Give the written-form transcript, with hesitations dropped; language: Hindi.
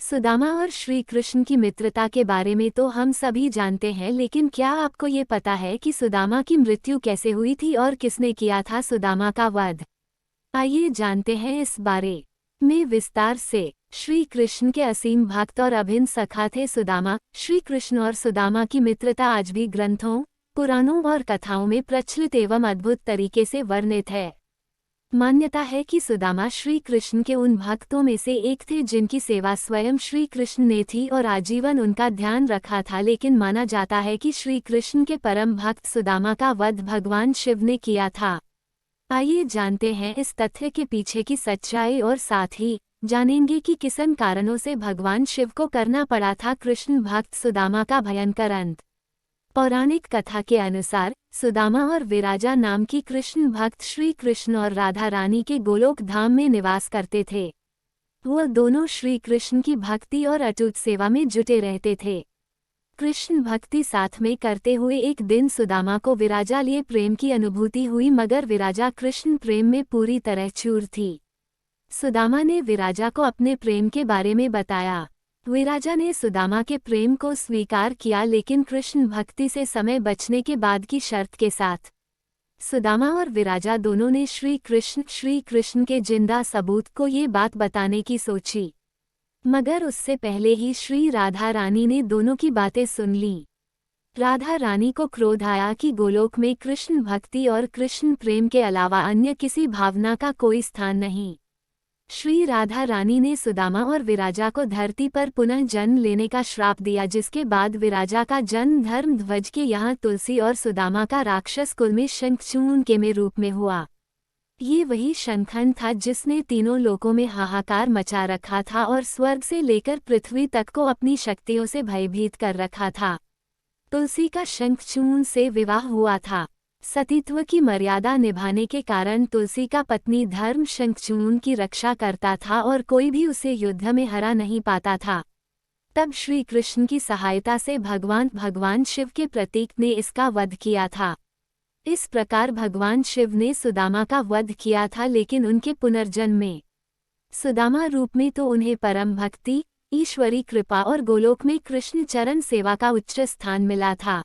सुदामा और श्री कृष्ण की मित्रता के बारे में तो हम सभी जानते हैं, लेकिन क्या आपको ये पता है कि सुदामा की मृत्यु कैसे हुई थी और किसने किया था सुदामा का वध? आइए जानते हैं इस बारे में विस्तार से। श्री कृष्ण के असीम भक्त और अभिन्न सखा थे सुदामा। श्री कृष्ण और सुदामा की मित्रता आज भी ग्रंथों, पुराणों और कथाओं में प्रचलित एवं अद्भुत तरीके से वर्णित है। मान्यता है कि सुदामा श्री कृष्ण के उन भक्तों में से एक थे जिनकी सेवा स्वयं श्री कृष्ण ने थी और आजीवन उनका ध्यान रखा था, लेकिन माना जाता है कि श्री कृष्ण के परम भक्त सुदामा का वध भगवान शिव ने किया था। आइए जानते हैं इस तथ्य के पीछे की सच्चाई और साथ ही जानेंगे कि किन कारणों से भगवान शिव को करना पड़ा था कृष्ण भक्त सुदामा का भयंकर अंत। पौराणिक कथा के अनुसार सुदामा और विराजा नाम की कृष्ण भक्त श्री कृष्ण और राधा रानी के गोलोक धाम में निवास करते थे। वह दोनों श्री कृष्ण की भक्ति और अटूट सेवा में जुटे रहते थे। कृष्ण भक्ति साथ में करते हुए एक दिन सुदामा को विराजा लिए प्रेम की अनुभूति हुई, मगर विराजा कृष्ण प्रेम में पूरी तरह चूर थी। सुदामा ने विराजा को अपने प्रेम के बारे में बताया। विराजा ने सुदामा के प्रेम को स्वीकार किया, लेकिन कृष्ण भक्ति से समय बचने के बाद की शर्त के साथ। सुदामा और विराजा दोनों ने श्री कृष्ण के जिंदा सबूत को ये बात बताने की सोची, मगर उससे पहले ही श्री राधा रानी ने दोनों की बातें सुन ली। राधा रानी को क्रोध आया कि गोलोक में कृष्ण भक्ति और कृष्ण प्रेम के अलावा अन्य किसी भावना का कोई स्थान नहीं। श्री राधा रानी ने सुदामा और विराजा को धरती पर पुनः जन्म लेने का श्राप दिया, जिसके बाद विराजा का जन्म धर्म ध्वज के यहाँ तुलसी और सुदामा का राक्षस कुल में शंखचूर्ण के में रूप में हुआ। ये वही शंखन था जिसने तीनों लोकों में हाहाकार मचा रखा था और स्वर्ग से लेकर पृथ्वी तक को अपनी शक्तियों से भयभीत कर रखा था। तुलसी का शंखचूर्ण से विवाह हुआ था। सतीत्व की मर्यादा निभाने के कारण तुलसी का पत्नी धर्म शंखचूर्ण की रक्षा करता था और कोई भी उसे युद्ध में हरा नहीं पाता था। तब श्री कृष्ण की सहायता से भगवान शिव के प्रतीक ने इसका वध किया था। इस प्रकार भगवान शिव ने सुदामा का वध किया था, लेकिन उनके पुनर्जन्म में सुदामा रूप में तो उन्हें परम भक्ति, ईश्वरी कृपा और गोलोक में कृष्ण चरण सेवा का उच्च स्थान मिला था।